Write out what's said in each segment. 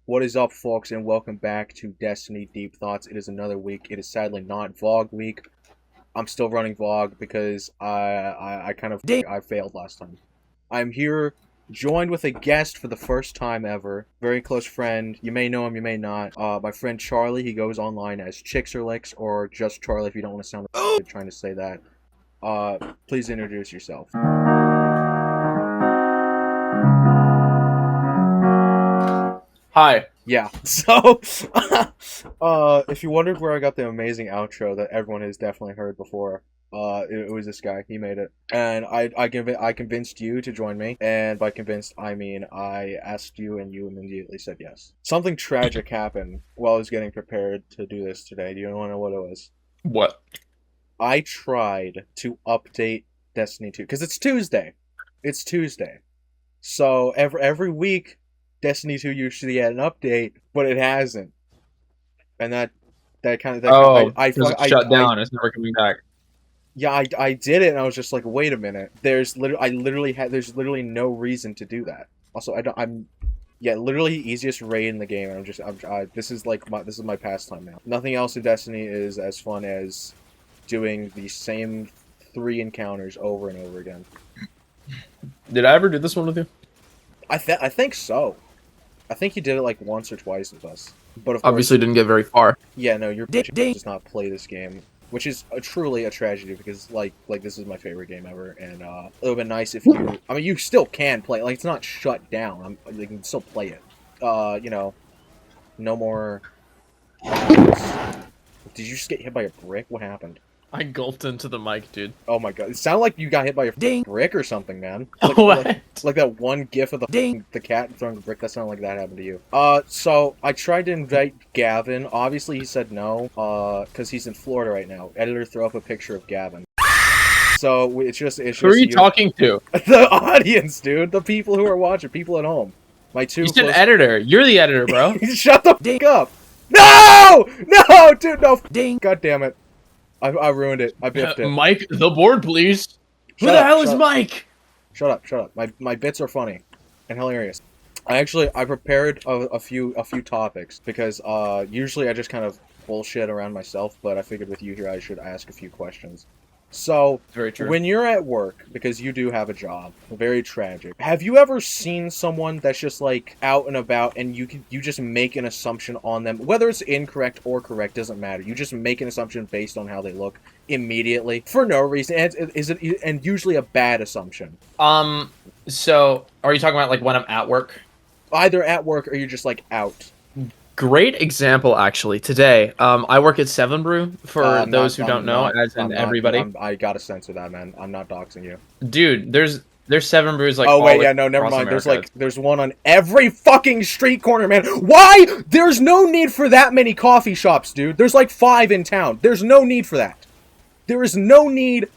What is up, folks, and welcome back to Destiny Deep Thoughts. It is another week. It is sadly not Vlog week. I'm still running Vlog because I failed last time. I'm here joined with a guest for the first time ever. Very close friend. You may know him, you may not. My friend Charlie. He goes online as Chicks or just Charlie if you don't want to sound trying to say that. Please introduce yourself. Hi. Yeah, so, if you wondered where I got the amazing outro that everyone has definitely heard before, it was this guy. He made it. And I convinced you to join me, and by convinced, I mean I asked you and you immediately said yes. Something tragic happened while I was getting prepared to do this today. Do you want to know what it was? What? I tried to update Destiny 2, because it's Tuesday. It's Tuesday. So, every week, Destiny 2 usually had an update, but it hasn't. And that kind of Oh, because it's shut down. It's never coming back. yeah, I did it and I was just like, wait a minute. There's literally no reason to do that. Also, I'm yeah, literally easiest raid in the game. And this is my pastime now. Nothing else in Destiny is as fun as doing the same 3 encounters over and over again. Did I ever do this one with you? I think so. I think you did it like once or twice with us. But of Obviously course, didn't get very far. yeah, no, your bitch does not play this game, which is truly a tragedy because like this is my favorite game ever, and it would have been nice if you. I mean, you still can play. Like it's not shut down. You can still play it. You know, no more. Did you just get hit by a brick? What happened? I gulped into the mic, dude. Oh my god! It sounded like you got hit by a brick or something, man. What? Like that one gif of the cat throwing the brick. That sounded like that happened to you. So I tried to invite Gavin. Obviously, he said no. Because he's in Florida right now. Editor, throw up a picture of Gavin. So it's just Who are you talking to? The audience, dude. The people who are watching. People at home. My two. You said editor. You're the editor, bro. Shut the f up. No! No, dude, no. God damn it. I ruined it. I biffed it. Mike, the board, please. Who Shut the up, hell is shut up. Mike? Shut up. My bits are funny and hilarious. I prepared a few topics because usually I just kind of bullshit around myself, but I figured with you here I should ask a few questions. So, Very true. when you're at work, because you do have a job, very tragic. Have you ever seen someone that's just like out and about, and you just make an assumption on them, whether it's incorrect or correct, doesn't matter. You just make an assumption based on how they look immediately for no reason, and usually a bad assumption. So are you talking about like when I'm at work? Either at work or you're just like out. Great example, actually. Today, I work at Seven Brew. For those who don't know, as in everybody. I gotta censor that, man. I'm not doxing you. Dude, there's Seven Brews like. Oh wait, yeah, no, never mind. There's one on every fucking street corner, man. Why? There's no need for that many coffee shops, dude. There's like 5 in town. There's no need for that. There is no need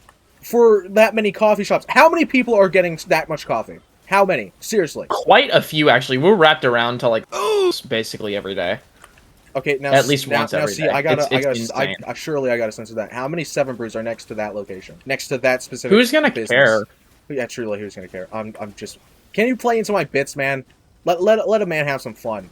for that many coffee shops. How many people are getting that much coffee? How many? Seriously. Quite a few, actually. We're wrapped around to like basically every day. Okay, now at least once every see, day. Surely I gotta censor that. How many Seven Brews are next to that location? Next to that specific Who's gonna business? care? Yeah, truly, who's gonna care? I'm just. Can you play into my bits, man? Let a man have some fun.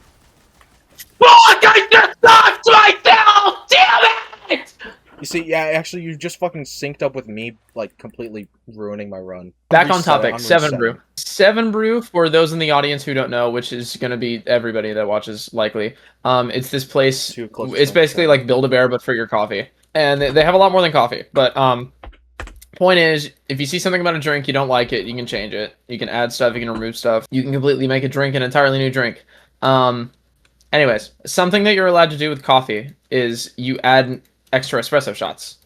Fuck! I just talked myself! Damn it! You see, yeah, actually, you just fucking synced up with me, like completely ruining my run. Back on topic. Seven Brew. Seven Brew, for those in the audience who don't know, which is gonna be everybody that watches likely. It's this place. It's basically like Build-A-Bear, but for your coffee, and they have a lot more than coffee. But point is, if you see something about a drink you don't like it, you can change it. You can add stuff. You can remove stuff. You can completely make a drink an entirely new drink. Anyways, something that you're allowed to do with coffee is you add extra espresso shots.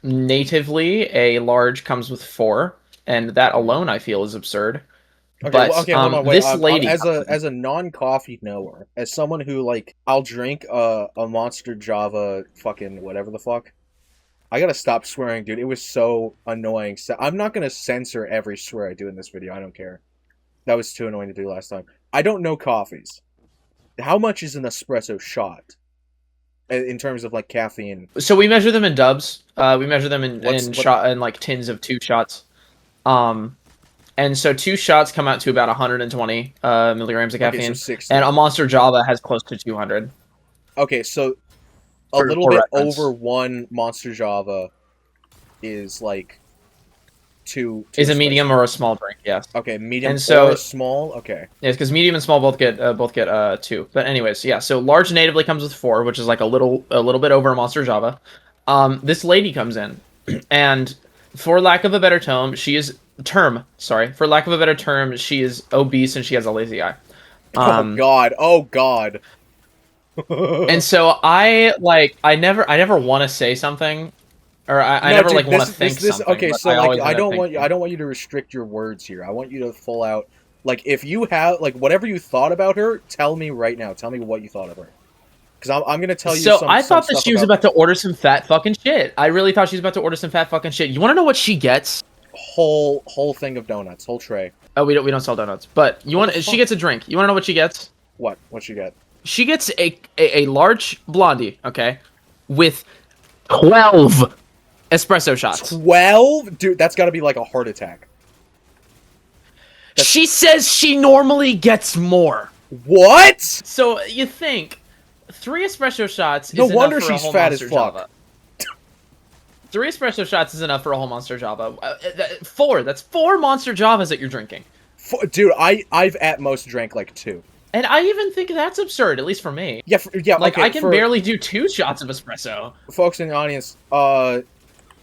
Natively, a large comes with 4, and that alone I feel is absurd. Okay, but okay, hold on, wait. This lady, as a non-coffee knower, as someone who like, I'll drink a Monster Java fucking whatever the fuck. I gotta stop swearing, dude. It was so annoying. I'm not gonna censor every swear I do in this video. I don't care. That was too annoying to do last time. I don't know coffees. How much is an espresso shot? In terms of like caffeine. So we measure them in dubs. We measure them in like tins of 2 shots. And so 2 shots come out to about 120 milligrams of caffeine. Okay, so 60. And a Monster Java has close to 200. Okay, so a little bit over 1 Monster Java is like two is a medium or a small drink, yes. Okay, medium and so, or small. Okay. Yes, because medium and small both get 2. But anyways, yeah. So large natively comes with 4, which is like a little bit over a Monster Java. This lady comes in, and for lack of a better term, she is obese and she has a lazy eye. Oh God! Oh God! And so I never want to say something. Or I never want to think something. Okay, so like I don't want you to restrict your words here. I want you to full out, like, if you have, like, whatever you thought about her, tell me right now. Tell me what you thought of her, because I'm gonna tell you. So I thought that she was about to order some fat fucking shit. I really thought she was about to order some fat fucking shit. You want to know what she gets? Whole thing of donuts, whole tray. Oh, we don't sell donuts, but she gets a drink. You want to know what she gets? What she get? She gets a large blondie, okay, with 12 espresso shots. 12? Dude, that's got to be like a heart attack. She says she normally gets more. What? So you think 3 espresso shots no is wonder enough for she's a whole fat Monster as fuck. Java. 3 espresso shots is enough for a whole Monster Java. 4. That's 4 Monster Javas that you're drinking. Dude, I've at most drank like 2. And I even think that's absurd, at least for me. Yeah, like, okay, I can barely do 2 shots of espresso. Folks in the audience,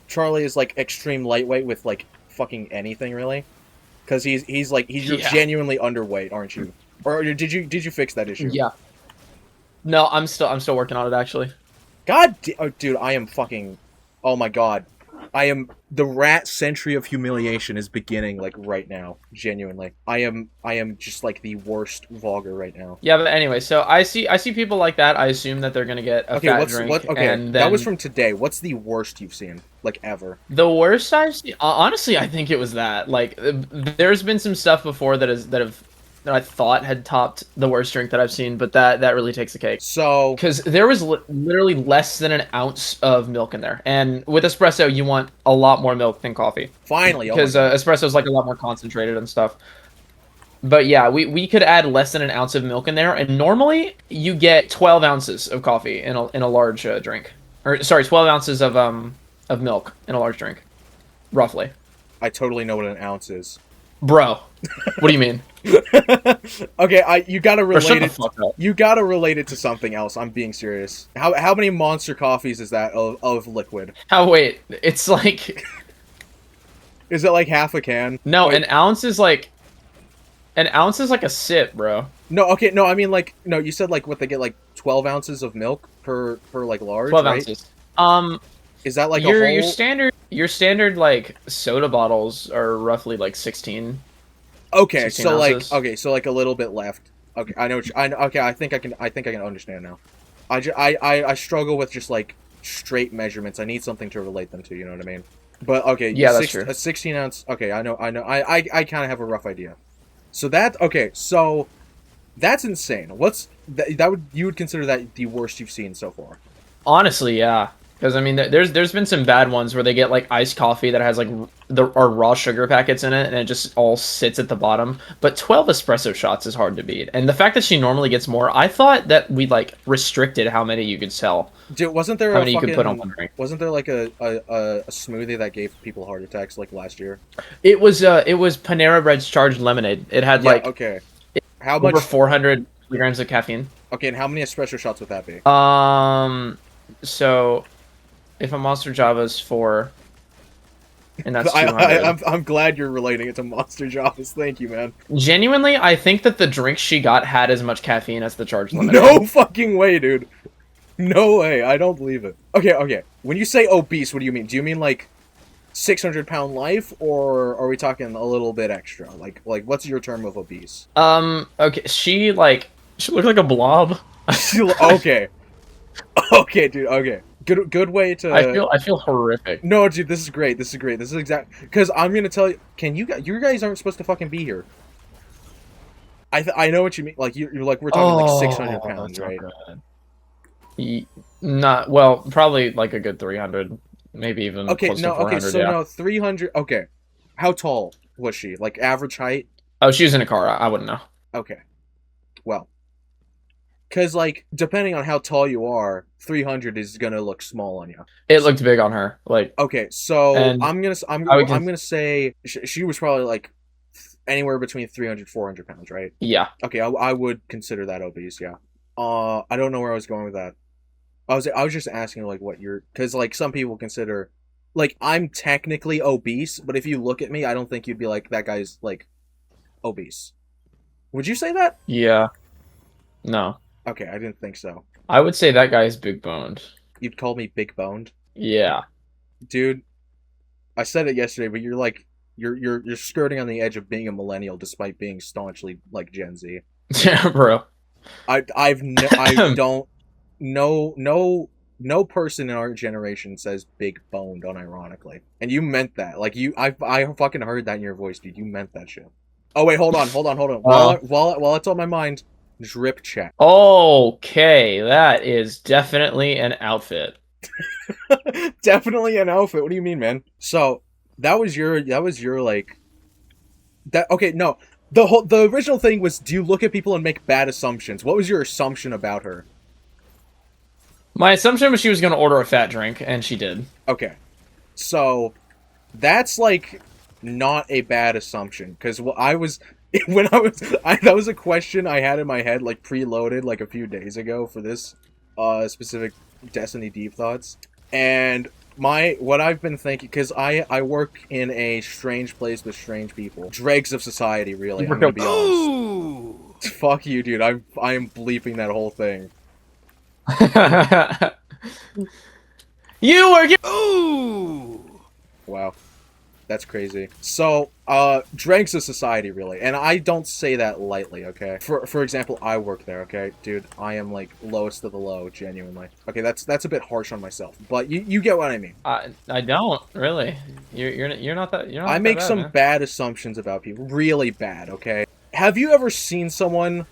Charlie is like extreme lightweight with like fucking anything, really, because you're genuinely underweight, aren't you? Or did you fix that issue? Yeah. No, I'm still working on it, actually. Dude, I am fucking. Oh my God, the rat century of humiliation is beginning, like, right now. Genuinely, I am just like the worst vlogger right now. Yeah, but anyway, so I see people like that. I assume that they're gonna get a fat drink. And that was from today. What's the worst you've seen, like, ever? The worst I've seen, honestly, I think it was that. Like, there's been some stuff before that I thought had topped the worst drink that I've seen, but that really takes the cake. So, because there was literally less than an ounce of milk in there, and with espresso, you want a lot more milk than coffee. Finally, because espresso is like a lot more concentrated and stuff. But yeah, we could add less than an ounce of milk in there, and normally you get 12 ounces of coffee in a large drink, or sorry, 12 ounces of milk in a large drink, roughly. I totally know what an ounce is. Bro, what do you mean? Okay, you gotta relate it. You gotta relate it to something else. I'm being serious. How many monster coffees is that of liquid? Wait, it's like. Is it like half a can? No, like, an ounce is like a sip, bro. No, okay, no, I mean, like, no, you said like what they get, like 12 ounces of milk per like large. 12 right? ounces. Is that like your standard like soda bottles are roughly like 16. Okay, 16 so ounces. like a little bit left. Okay, I know. Okay, I think I can understand now. I struggle with just like straight measurements. I need something to relate them to. You know what I mean? But okay, yeah, that's true. A 16 ounce. Okay, I know. I kind of have a rough idea. So that's insane. What's that? You would consider that the worst you've seen so far? Honestly, yeah. Because, I mean, there's been some bad ones where they get, like, iced coffee that has, like, raw sugar packets in it, and it just all sits at the bottom. But 12 espresso shots is hard to beat. And the fact that she normally gets more, I thought that we, like, restricted how many you could sell. Dude, wasn't there how many you could put on one drink? Wasn't there, like, a smoothie that gave people heart attacks, like, last year? It was Panera Bread's Charged Lemonade. It had, like... okay. How much? Over 400 milligrams of caffeine. Okay, and how many espresso shots would that be? So... If a Monster Java is 4, and that's 200. I'm glad you're relating it to Monster Javas. Thank you, man. Genuinely, I think that the drink she got had as much caffeine as the Charged Lemonade. No fucking way, dude. No way. I don't believe it. Okay. When you say obese, what do you mean? Do you mean like 600-pound life, or are we talking a little bit extra? Like what's your term of obese? Okay. She looked like a blob. Okay. Okay, dude. Okay. Good way to. I feel horrific. No, dude, this is great. This is exact. Because I'm gonna tell you. You guys aren't supposed to fucking be here. I know what you mean. Like you're like we're talking like 600 pounds, right? Not well, probably like a good 300, maybe even. Okay, close to 400, so yeah. no 300. Okay, how tall? was she? Like average height? Oh, she was in a car. I wouldn't know. Okay. Well, because like depending on how tall you are, 300 is gonna look small on you. It looked big on her. Like okay, so and I'm gonna say she was probably like anywhere between 300 400 pounds, right? Yeah. Okay, I would consider that obese. Yeah. I don't know where I was going with that. I was just asking like what you're because like some people consider like I'm technically obese, but if you look at me, I don't think you'd be like that guy's like obese. Would you say that? Yeah. No. Okay, I didn't think so. I would say that guy is big boned. You'd call me big boned? Yeah. Dude, I said it yesterday, but you're like you're skirting on the edge of being a millennial despite being staunchly like Gen Z. Yeah, bro. I don't no person in our generation says big boned unironically. And you meant that. Like I fucking heard that in your voice, dude. You meant that shit. Oh wait, hold on. While it's on my mind, drip check. Okay, that is definitely an outfit. Definitely an outfit. What do you mean, man? So that was your like that. Okay, no. The original thing was, do you look at people and make bad assumptions? What was your assumption about her? My assumption was she was going to order a fat drink, and she did. Okay, so that's like not a bad assumption because that was a question I had in my head like preloaded like a few days ago for this specific Destiny Deep Thoughts, and what I've been thinking, because I work in a strange place with strange people, dregs of society, really. I'm gonna be honest. Fuck you, dude. I am bleeping that whole thing. You were. Ooh. Wow. That's crazy. So, dregs of society, really. And I don't say that lightly, okay? For example, I work there, okay? Dude, I am, like, lowest of the low, genuinely. Okay, that's a bit harsh on myself. But you get what I mean. I don't, really. You're not that... You're not I make bad, some man. bad assumptions about people. Really bad, okay? Have you ever seen someone,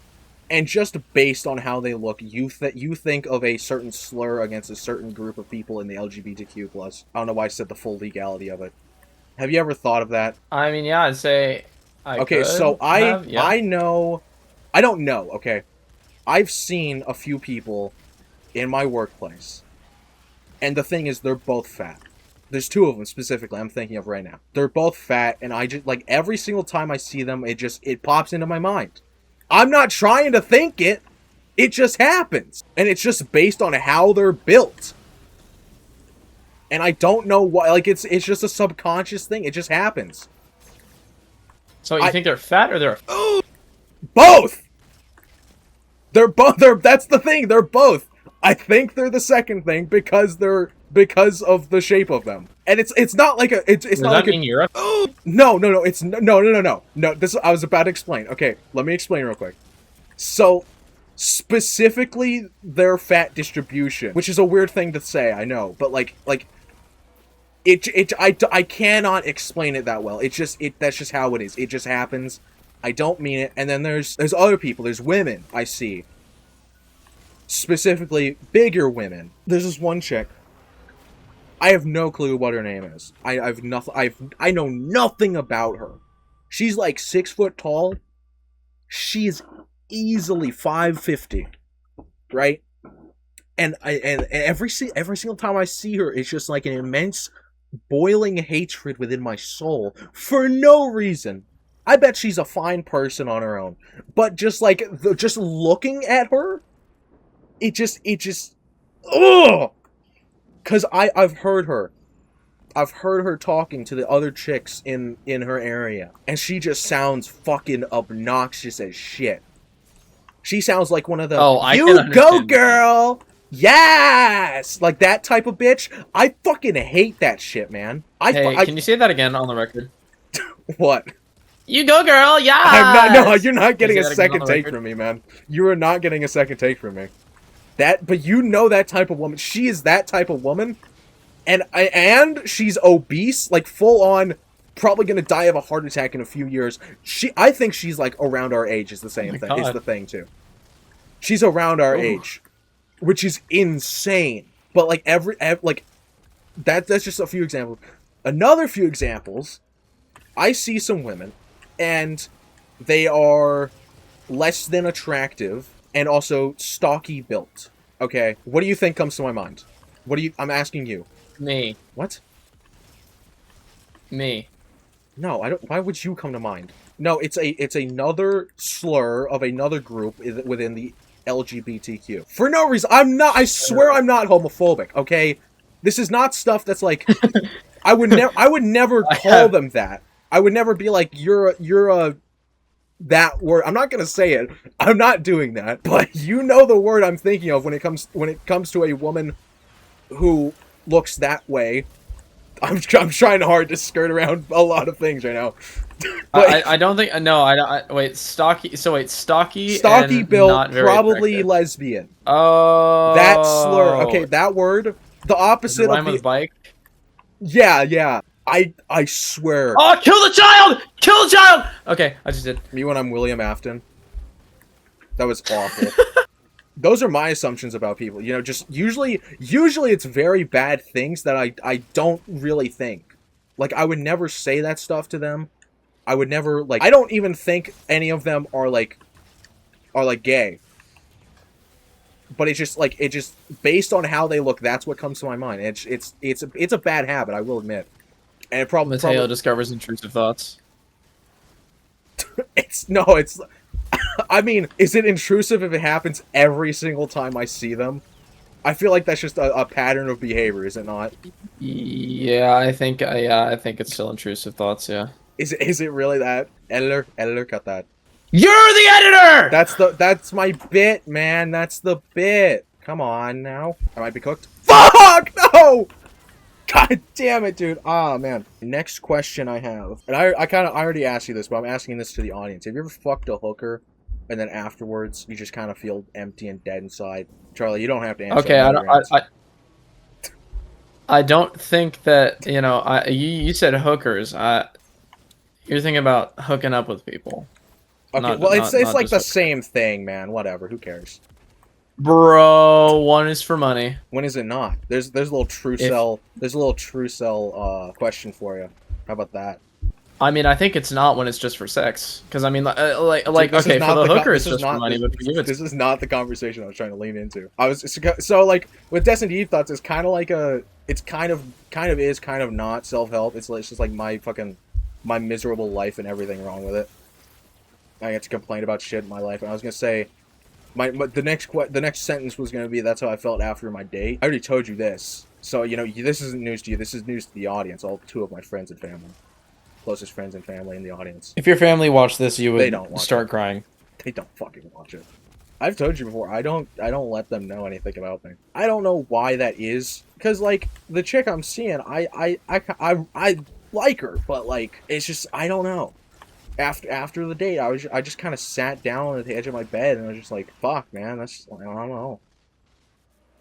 and just based on how they look, you think of a certain slur against a certain group of people in the LGBTQ+? I don't know why I said the full legality of it. Have you ever thought of that? I mean, yeah, I'd say okay, so I know... I don't know, okay? I've seen a few people in my workplace, and the thing is, they're both fat. There's two of them, specifically, I'm thinking of right now. They're both fat, and I just, like, every single time I see them, it pops into my mind. I'm not trying to think it, it just happens. And it's just based on how they're built. And I don't know why, like, it's just a subconscious thing. It just happens. So you think they're fat or they're... Both! That's the thing, they're both. I think they're the second thing because of the shape of them. And it's not like a, it's not like a... Europe? No, it's, no. This, I was about to explain. Okay, let me explain real quick. So, specifically their fat distribution, which is a weird thing to say, I know, but I cannot explain it that well. That's just how it is. It just happens. I don't mean it. And then there's other people. There's women I see. Specifically, bigger women. There's this one chick. I have no clue what her name is. I know nothing about her. She's like 6 foot tall. She's easily 5'50", right? And every single time I see her, it's just like an immense boiling hatred within my soul for no reason. I bet she's a fine person on her own, but just like just looking at her, it just ugh. Cause I've heard her talking to the other chicks in her area, and she just sounds fucking obnoxious as shit. She sounds like one of the "You go, girl, yes!" like that type of bitch. I fucking hate that shit, man. Can you say that again on the record? What? You go, girl, yeah. No, you're not getting a second take from me, man. You are not getting a second take from me. But you know that type of woman. She is that type of woman, and she's obese, like full on. Probably gonna die of a heart attack in a few years. I think she's like around our age. Is the same thing. Is the thing too. She's around our age, which is insane. But like like that's just a few examples. Another few examples I see some women, and they are less than attractive and also stocky built. Okay, what do you think comes to my mind? I'm asking you. Me. What? Me. No, I don't. Why would you come to mind? No, it's another slur of another group within the LGBTQ. For no reason. I swear I'm not homophobic, okay? This is not stuff that's like I would never call them that. I would never be like you're a that word. I'm not going to say it. I'm not doing that. But you know the word I'm thinking of when it comes to a woman who looks that way. I'm trying hard to skirt around a lot of things right now. But I don't think wait, stocky. So wait, stocky and built, not very probably attractive. lesbian. Oh, that slur. Okay, that word. The opposite rhyme of with bike. Yeah. I swear. Oh, kill the child! Kill the child! Okay, I just did. Me when I'm William Afton. That was awful. Those are my assumptions about people. You know, just usually it's very bad things that I don't really think. Like, I would never say that stuff to them. I would never, like, I don't even think any of them are gay. But it's just, like, based on how they look, that's what comes to my mind. It's a bad habit, I will admit. And it Mateo discovers intrusive thoughts. it's I mean, is it intrusive if it happens every single time I see them? I feel like that's just a pattern of behavior, is it not? Yeah, I think it's still intrusive thoughts, yeah. Is it really that? Editor, cut that. You're the editor! That's my bit, man. That's the bit. Come on now. I might be cooked. Fuck! No! God damn it, dude. Ah, man. Next question I have. And I already asked you this, but I'm asking this to the audience. Have you ever fucked a hooker and then afterwards you just kind of feel empty and dead inside? Charlie, you don't have to answer. Okay, I don't think that, you know, you said hookers. You're thinking about hooking up with people. Okay, well, it's like the same thing, man. Whatever, who cares? Bro, one is for money. When is it not? There's a little true cell. There's a little true cell question for you. How about that? I mean, I think it's not when it's just for sex. Because I mean, dude, okay, for the hooker, it's just for money. But for you, this is not the conversation I was trying to lean into. So like with destiyn deep thoughts, it's kind of like it's kind of is kind of not self-help. It's just like my miserable life and everything wrong with it. I get to complain about shit in my life, and I was gonna say. The next sentence was gonna be that's how I felt after my date. I already told you this, so you know this isn't news to you. This is news to the audience. All two of my friends and family, closest friends and family in the audience. If your family watched this, you would start crying. They don't fucking watch it. I've told you before. I don't let them know anything about me. I don't know why that is, because like the chick I'm seeing, I like her, but like it's just I don't know. After the date, I just kind of sat down at the edge of my bed and I was just like, "Fuck, man, I don't know.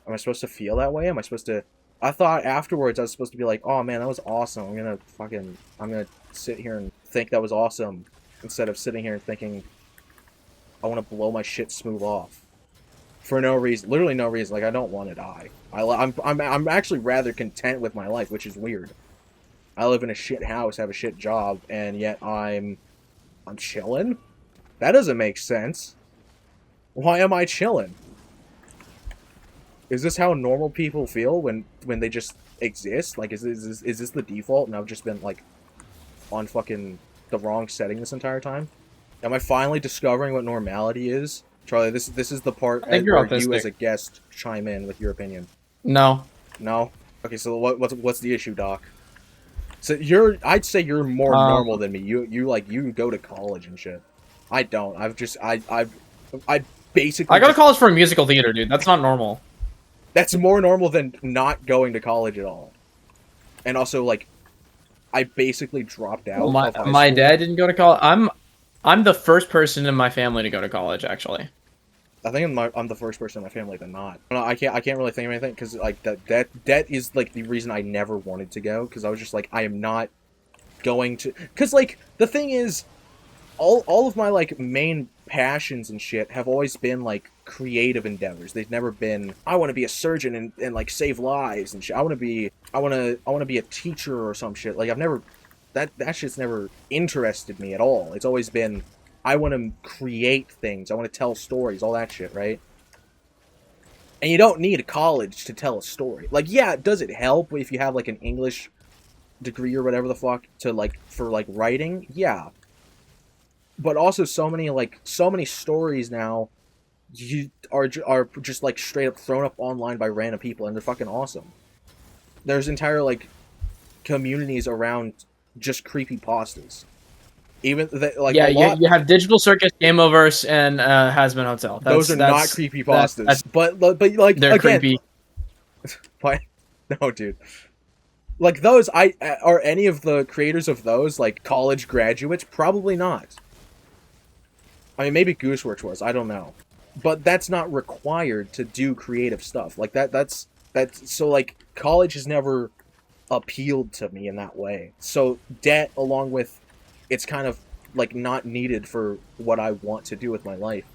Am I supposed to feel that way? Am I supposed to?" I thought afterwards I was supposed to be like, "Oh man, that was awesome. I'm gonna sit here and think that was awesome," instead of sitting here and thinking, "I want to blow my shit smooth off," for no reason, literally no reason. Like I don't want to die. I'm actually rather content with my life, which is weird. I live in a shit house, have a shit job, and yet I'm chilling? That doesn't make sense. Why am I chilling? Is this how normal people feel when they just exist? Like, is this the default and I've just been, like, on fucking the wrong setting this entire time? Am I finally discovering what normality is? Charlie, this is the part where you as a guest chime in with your opinion. No. No? Okay, so what's the issue, Doc? So I'd say you're more normal than me. You go to college and shit. I don't. I basically. I go to college for musical theater, dude. That's not normal. That's more normal than not going to college at all. And also, like, I basically dropped out. Well, my dad didn't go to college. I'm the first person in my family to go to college, actually. I think I'm the first person in my family to not. No, I can't really think of anything because like that is like the reason I never wanted to go, because I was just like I am not going to, because like the thing is all of my like main passions and shit have always been like creative endeavors. They've never been I want to be a surgeon and like save lives and shit. I want to be a teacher or some shit. Like I've never that shit's never interested me at all. It's always been, I want to create things. I want to tell stories, all that shit, right? And you don't need a college to tell a story. Like, yeah, does it help if you have, like, an English degree or whatever the fuck to, like, for, like, writing? Yeah. But also so many stories now you are just, like, straight up thrown up online by random people, and they're fucking awesome. There's entire, like, communities around just creepypastas. Even like yeah, you have Digital Circus, Gameoverse, and Hazbin Hotel. Those are not creepypastas, but like they're again, creepy. What? No, dude. Like those, are any of the creators of those like college graduates? Probably not. I mean, maybe Gooseworks was. I don't know, but that's not required to do creative stuff like that. That's so like college has never appealed to me in that way. So debt, along with, it's kind of like not needed for what I want to do with my life,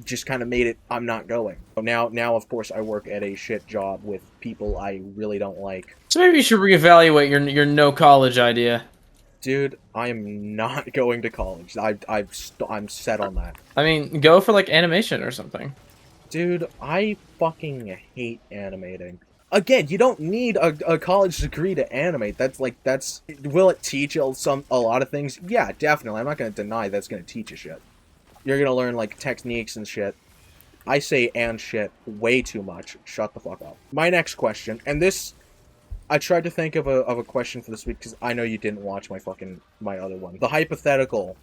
just kind of made it, I'm not going. Now of course I work at a shit job with people I really don't like. So maybe you should reevaluate your no college idea. Dude, I am not going to college. I'm set on that. I mean, go for like animation or something. Dude, I fucking hate animating. Again, you don't need a college degree to animate. Will it teach you a lot of things? Yeah, definitely. I'm not going to deny that's going to teach you shit. You're going to learn, like, techniques and shit. I say and shit way too much. Shut the fuck up. My next question, and this, I tried to think of a question for this week, because I know you didn't watch my other one. The hypothetical.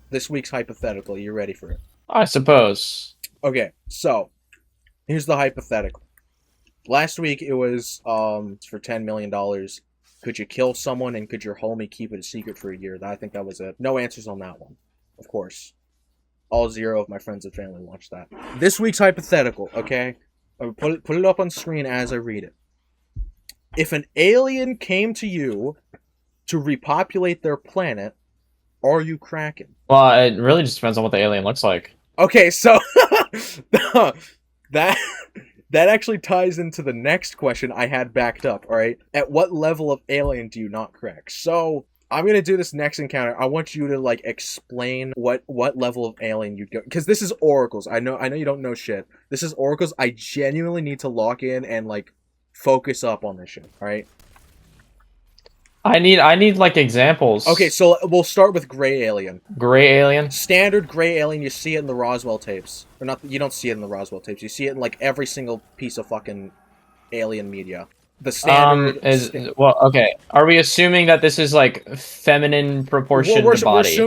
This week's hypothetical. You ready for it? I suppose. Okay, so, here's the hypothetical. Last week, it was, for $10 million. Could you kill someone, and could your homie keep it a secret for a year? I think that was it. No answers on that one, of course. All 0 of my friends and family watched that. This week's hypothetical, okay? I'll put it up on screen as I read it. If an alien came to you to repopulate their planet, are you cracking? Well, it really just depends on what the alien looks like. Okay, so that actually ties into the next question I had backed up, alright? At what level of alien do you not crack? So, I'm gonna do this next encounter. I want you to, like, explain what level of alien you'd go... Because this is oracles. I know you don't know shit. This is oracles. I genuinely need to lock in and, like, focus up on this shit, alright? I need, like, examples. Okay, so we'll start with gray alien. Gray alien? Standard gray alien, you see it in the Roswell tapes. Or not, you don't see it in the Roswell tapes. You see it in, like, every single piece of fucking alien media. The standard well, okay. Are we assuming that this is like feminine proportion to body?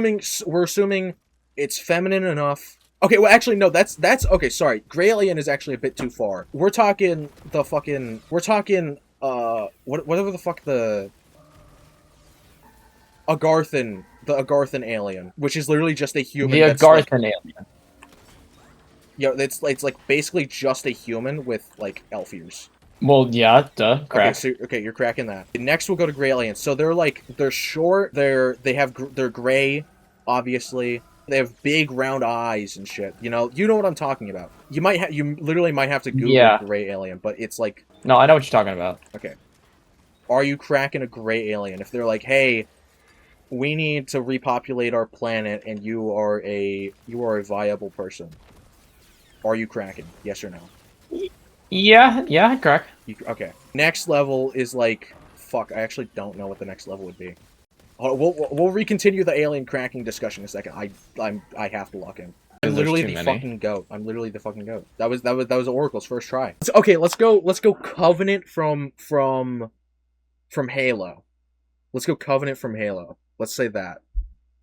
We're assuming it's feminine enough. Okay, well actually no, that's okay, sorry. Gray alien is actually a bit too far. We're talking whatever the fuck the Agarthan alien, which is literally just a human. The Agarthan alien. Yeah, it's like basically just a human with like elf ears. Well, yeah, duh, crack. Okay, you're cracking that. Next, we'll go to gray aliens. So they're short. They're gray, obviously. They have big round eyes and shit. You know what I'm talking about. You literally might have to Google gray alien, but it's like. No, I know what you're talking about. Okay. Are you cracking a gray alien? If they're like, hey, we need to repopulate our planet, and you are a viable person. Are you cracking? Yes or no? Yeah, crack. Okay. Next level is like, fuck, I actually don't know what the next level would be. We'll recontinue the alien cracking discussion in a second. I have to lock in. I'm literally the fucking goat. I'm literally the fucking goat. That was Oracle's first try. Okay, let's go Covenant from Halo. Let's go Covenant from Halo. Let's say that.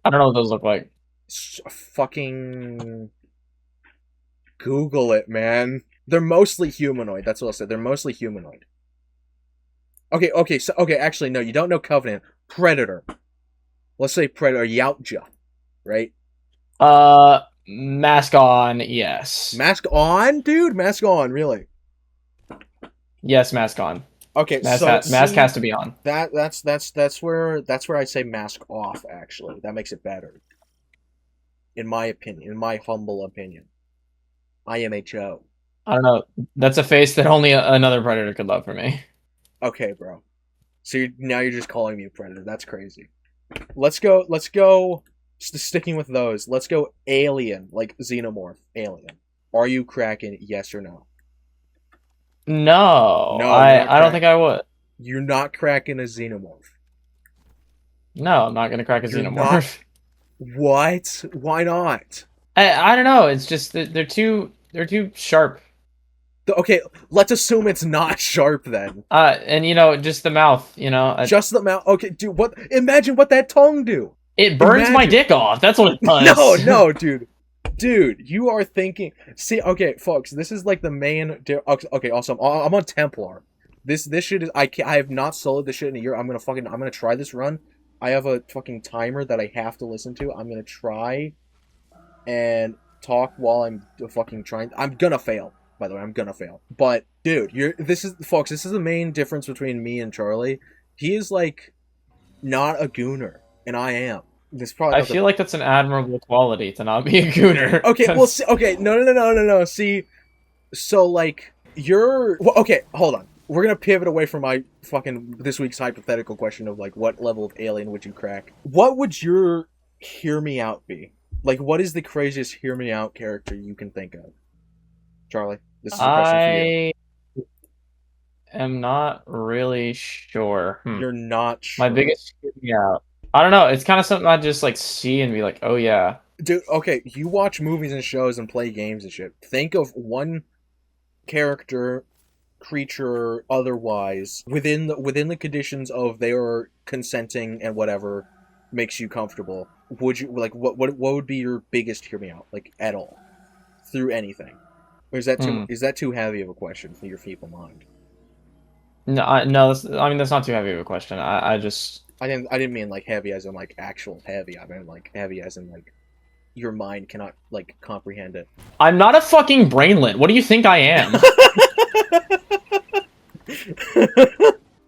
I don't know what those look like. Fucking Google it, man. They're mostly humanoid. That's what I'll say. They're mostly humanoid. Okay, actually, no, you don't know Covenant. Predator. Let's say Predator. Yautja. Right? Mask on, yes. Mask on? Dude, mask on, really? Yes, mask on. Okay, mask has to be on. That's where I say mask off, actually. That makes it better. In my opinion. In my humble opinion. IMHO. I don't know. That's a face that only another Predator could love for me. Okay, bro. So now you're just calling me a Predator. That's crazy. Let's go. Sticking with those. Let's go alien, like xenomorph, alien. Are you cracking? Yes or no? No, No, you're not I don't think I would. You're not cracking a xenomorph. No, I'm not gonna crack a You're not. xenomorph. What? Why not? I don't know. It's just that they're too sharp. Okay, let's assume it's not sharp then. And just the mouth. Just the mouth. Okay, dude. What? Imagine what that tongue do. It burns my dick off. That's what it No, does. no, dude. Dude, you are thinking. See, okay, folks, this is like the main. Okay, also, I'm on Templar. This shit is. I have not soloed this shit in a year. I'm gonna try this run. I have a fucking timer that I have to listen to. I'm gonna try and talk while I'm fucking trying. I'm gonna fail. By the way, I'm gonna fail. But dude, this is the main difference between me and Charlie. He is like not a gooner, and I am. This probably. I feel like that's an admirable quality to not be a gooner. Okay, well, see, okay, no. See, so like okay. Hold on. We're gonna pivot away from my fucking this week's hypothetical question of like what level of alien would you crack? What would your hear me out be? Like, what is the craziest hear me out character you can think of? Charlie, this is a question for you. I am not really sure. You're not sure. My biggest hear me out. I don't know. It's kind of something I just like see and be like, oh yeah. Dude, okay, you watch movies and shows and play games and shit. Think of one character, creature, otherwise, within the conditions of they are consenting and whatever makes you comfortable. Would you like what would be your biggest hear me out, like at all? Through anything? Or is that too heavy of a question for your feeble mind? No, that's not too heavy of a question. I didn't mean like heavy as in like actual heavy. I mean like heavy as in like your mind cannot like comprehend it. I'm not a fucking brainlet. What do you think I am?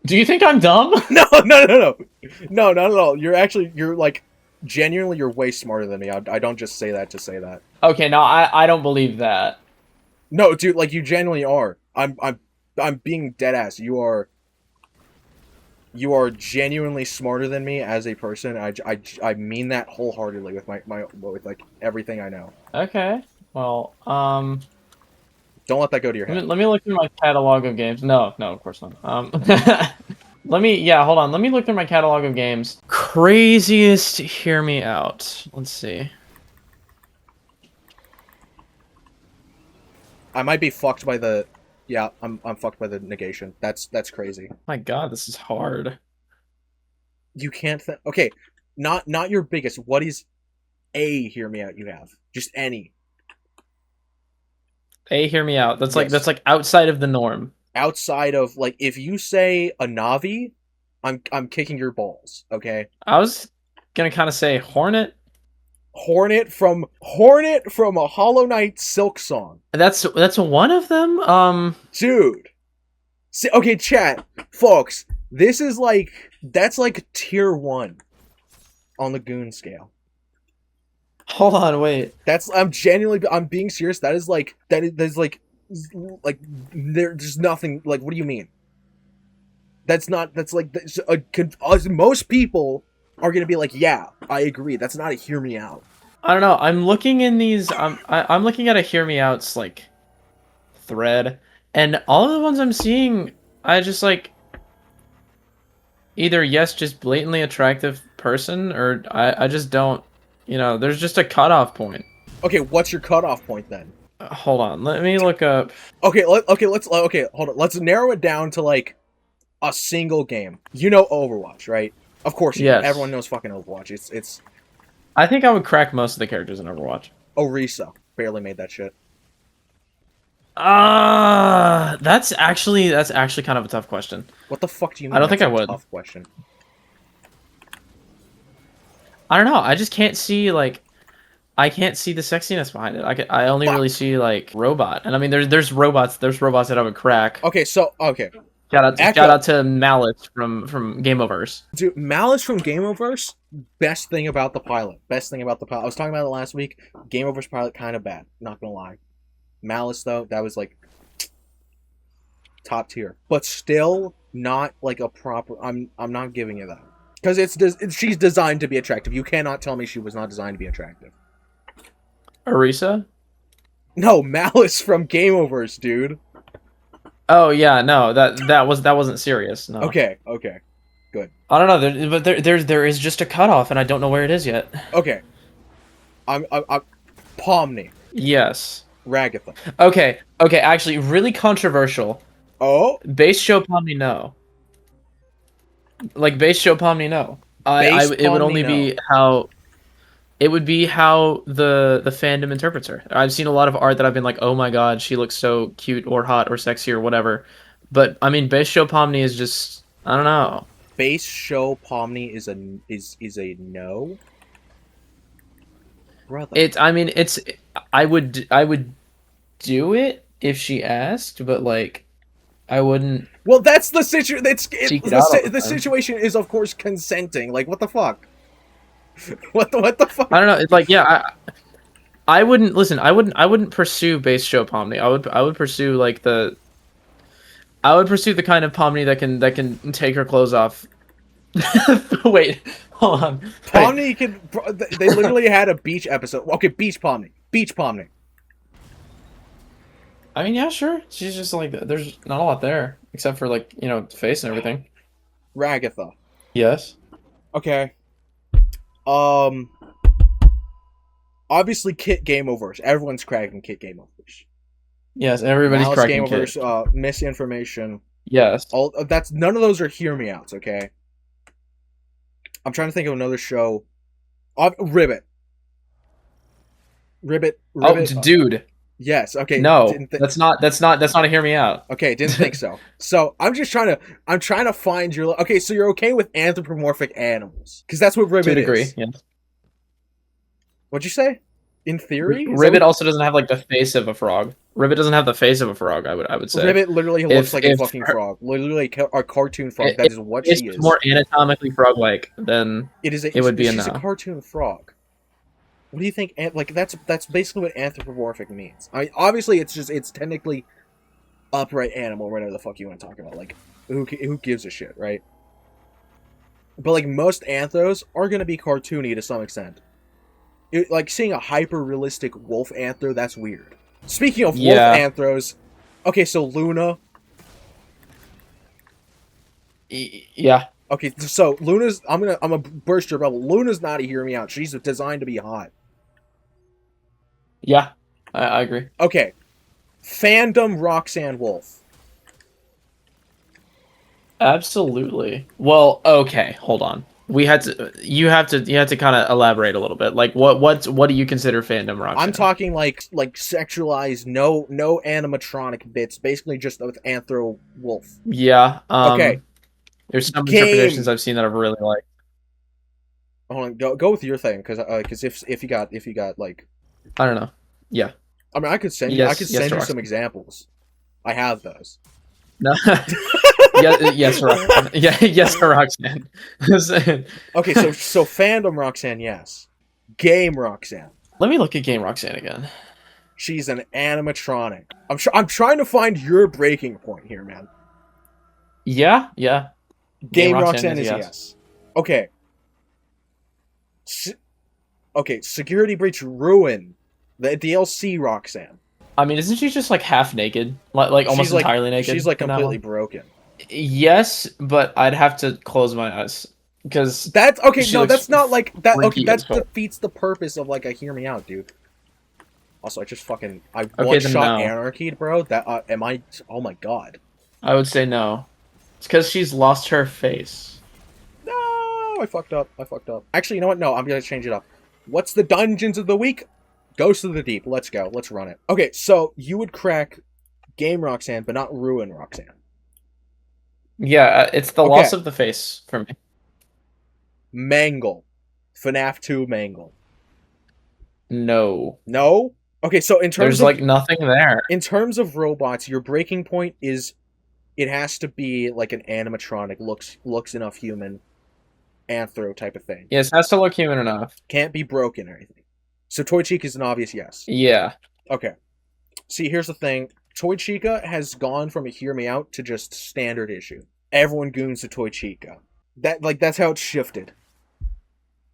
Do you think I'm dumb? No, not at all. You're like genuinely you're way smarter than me. I don't just say that to say that. Okay, no, I don't believe that. No, dude, like you genuinely are. I'm being dead ass. You are genuinely smarter than me as a person. I mean that wholeheartedly with with like everything I know. Okay. Well, don't let that go to your head. Let me look through my catalog of games. No, of course not. Hold on. Let me look through my catalog of games. Craziest hear me out. Let's see. I might be fucked by the yeah, I'm fucked by the negation. That's crazy. My god, this is hard. You can't okay, not your biggest. What is a hear me out you have? Just any. A hear me out. That's like outside of the norm. Outside of like if you say a Navi, I'm kicking your balls, okay? I was gonna kind of say Hornet. Hornet from a Hollow Knight Silk Song. That's one of them. Dude. See, okay, chat, folks. This is that's like tier 1 on the goon scale. Hold on, wait. I'm being serious. That is like there's nothing like. What do you mean? Most people are gonna be like, yeah, I agree. That's not a hear me out. I don't know. I'm looking in these. I'm looking at a hear me outs like thread, and all of the ones I'm seeing, I just like either yes, just blatantly attractive person, or I just don't. There's just a cutoff point. Okay, what's your cutoff point then? Hold on, let me look up. Okay, hold on. Let's narrow it down to like a single game. You know Overwatch, right? Of course, yes. Everyone knows fucking Overwatch. It's. I think I would crack most of the characters in Overwatch. Orisa barely made that shit. That's actually kind of a tough question. What the fuck do you mean? I don't think I would. Tough question. I don't know. I just can't see I can't see the sexiness behind it. I only really see like robot, and I mean there's robots that I would crack. Okay, so shout out to Malice from Game Oververse. Dude, Malice from Game Oververse. Best thing about the pilot. I was talking about it last week. Game Oververse pilot kind of bad. Not gonna lie. Malice though, that was like top tier, but still not like a proper. I'm not giving you that. Because she's designed to be attractive. You cannot tell me she was not designed to be attractive. Arisa? No, Malice from Game Overs, dude. Oh yeah, no, that wasn't serious. No. Okay, good. I don't know, but there is just a cutoff, and I don't know where it is yet. Okay, I'm Pomni. Yes. Ragatha. Okay. Actually, really controversial. Oh. Base show Pomni no. Like base show Pomni no. It would only be how. It would be how the fandom interprets her. I've seen a lot of art that I've been like, oh my god, she looks so cute or hot or sexy or whatever. But I mean, base show Pomni is just, I don't know. Base show Pomni is a no. Brother. I would do it if she asked, but like, I wouldn't. Well, that's the situation. The situation is, of course, consenting. Like, what the fuck? what the fuck? I don't know. It's like, yeah, I wouldn't listen. I wouldn't pursue base show Pomni. I would pursue like the. I would pursue the kind of Pomni that can take her clothes off. Wait, hold on. Pomni can. They literally had a beach episode. Okay, beach Pomni. I mean, yeah, sure. She's just like, there's not a lot there except for like, you know, face and everything. Ragatha. Yes. Okay. Obviously, Kit Game Overs. Everyone's cracking Kit Game Overs. Yes, everybody's Malice cracking Game Kit. Overs. Misinformation. Yes. That's none of those are hear me outs. Okay. I'm trying to think of another show. Ribbit. Oh, dude. Yes. Okay. No, that's not a hear me out. Okay, didn't think so. So I'm trying to find your. Okay, so you're okay with anthropomorphic animals because that's what Ribbit is. To a degree, yes. What'd you say? In theory, Ribbit also doesn't have like the face of a frog. Ribbit doesn't have the face of a frog. I would say Ribbit literally looks like a fucking frog. Literally a cartoon frog. That is what she is. It's more anatomically frog-like than it would be in now. She's a cartoon frog. What do you think? Like that's basically what anthropomorphic means. I mean, obviously it's technically upright animal, whatever the fuck you want to talk about. Like who gives a shit, right? But like most anthros are gonna be cartoony to some extent. Like seeing a hyper realistic wolf anthro, that's weird. Speaking of wolf anthros, okay, so Luna. Yeah. Okay, so Luna's. I'm gonna burst your bubble. Luna's not a hear me out. She's designed to be hot. Yeah, I agree. Okay, fandom Roxanne Wolf. Absolutely. Well, okay, hold on. You have to kind of elaborate a little bit. Like what do you consider fandom Roxanne? I'm talking like sexualized, no animatronic bits, basically just with anthro wolf. Yeah. Okay. There's some interpretations I've seen that I've really liked. Hold on, go with your thing, because if you got like, I don't know. Yeah. I mean, I could send you some examples. I have those. No. yes, Roxanne. Yes, Roxanne. Okay, so fandom Roxanne, yes. Game Roxanne. Let me look at Game Roxanne again. She's an animatronic. I'm trying to find your breaking point here, man. Yeah. Game Roxanne is yes. Okay. Okay, Security Breach Ruin. The DLC Roxanne. I mean, isn't she just like half naked? Like almost entirely naked? She's like completely broken. Yes, but I'd have to close my eyes. Because that's okay, no, that's not like that. Okay, that defeats the purpose of like a hear me out, dude. Also, I one-shot anarchied, bro. That am I? Oh my god. I would say no. It's because she's lost her face. No, I fucked up. Actually, you know what? No, I'm gonna change it up. What's the dungeons of the week? Ghost of the Deep. Let's go. Let's run it. Okay, so you would crack Game Roxanne, but not Ruin Roxanne. Yeah, it's the loss of the face for me. Mangle. FNAF 2 Mangle. No. No? Okay, so in terms There's like nothing there. In terms of robots, your breaking point is it has to be like an animatronic, looks enough human, anthro type of thing. Yes, has to look human enough. Can't be broken or anything. So Toy Chica is an obvious yes. Yeah. Okay. See, here's the thing. Toy Chica has gone from a hear me out to just standard issue. Everyone goons to Toy Chica. That's how it's shifted.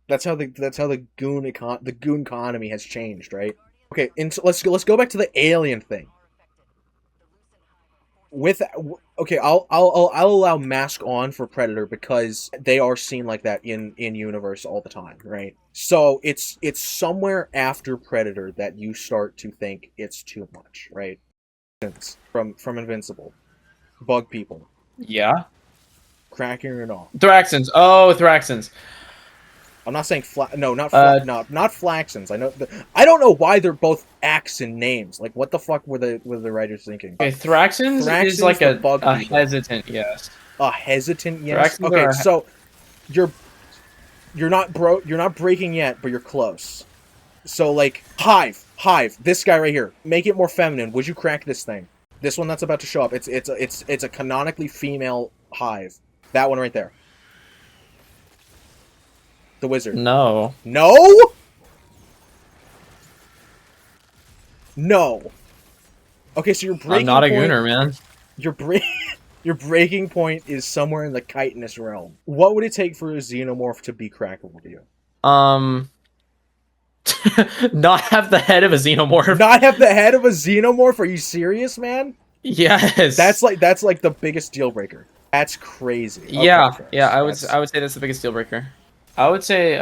That's how the goon economy has changed, right? Okay, and so let's go back to the alien thing. Okay, I'll allow mask on for Predator because they are seen like that in universe all the time, right? So it's somewhere after Predator that you start to think it's too much, right? From Invincible, bug people. Yeah. Cracking it off. Thraxons. Oh, Thraxons. I'm not saying not Flaxons. I don't know why they're both Axon names. Like, what the fuck were the writers thinking? Okay, Thraxons is like a hesitant yes. A hesitant yes. Thraxons okay, so you're not breaking yet, but you're close. So like Hive, this guy right here. Make it more feminine. Would you crack this thing? This one that's about to show up. It's a canonically female Hive. That one right there. The wizard. No. No? No. Okay, so you're breaking I'm not a gooner, man. Your breaking point is somewhere in the chitinous realm. What would it take for a xenomorph to be crackable to you? Not have the head of a xenomorph. Not have the head of a xenomorph? Are you serious, man? Yes. That's like the biggest deal breaker. That's crazy. Okay, yeah, yeah. I would say that's the biggest deal breaker. I would say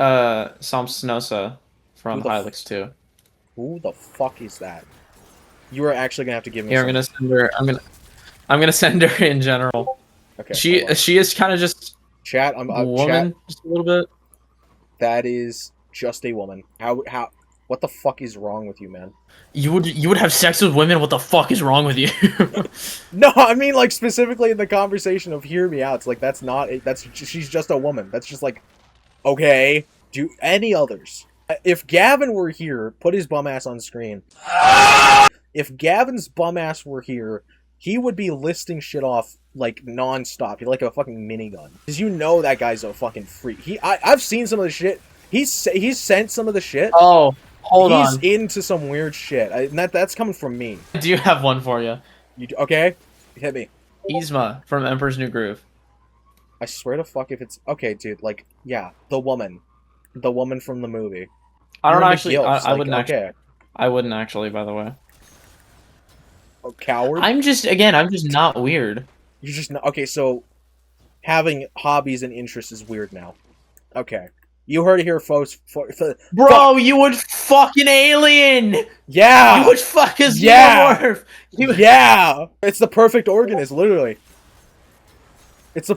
Somsnosa from Hylix 2. Who the fuck is that? You are actually gonna have to give me. Here, I'm gonna send her. I'm gonna send her in general. Okay. She is kind of just chat. I'm a woman, chat. Just a little bit. That is just a woman. How? What the fuck is wrong with you, man? You would have sex with women? What the fuck is wrong with you? No, I mean like specifically in the conversation of hear me out. It's like she's just a woman. That's just like, okay. Do any others? If Gavin were here, put his bum ass on screen. If Gavin's bum ass were here, he would be listing shit off like non-stop. He's like a fucking minigun. Because you know that guy's a fucking freak. I've seen some of the shit. He's sent some of the shit. Oh, hold on. He's into some weird shit. And that's coming from me. I do have one for you. Okay? Hit me. Yzma from Emperor's New Groove. I swear to fuck if it's... Okay, dude. Like, yeah. The woman. The woman from the movie. I don't actually... I wouldn't actually... I wouldn't actually, by the way. Oh, coward? I'm just not weird. You're just not... Okay, so... Having hobbies and interests is weird now. Okay. You heard it here, folks. Bro, you would fuck an alien! Yeah! You would fuck a xenomorph! Yeah! It's the perfect organism, literally. It's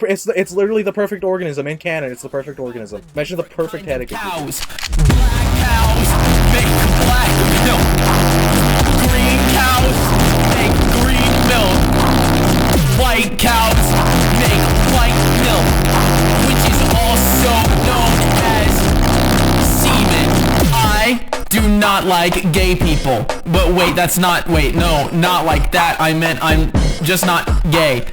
literally the perfect organism in canon. It's the perfect organism. Imagine the perfect head again. Cows. Black cows make black milk. Green cows make green milk. White cows make white milk, which is also known as semen. I do not like gay people. But wait, no, not like that. I meant I'm just not gay.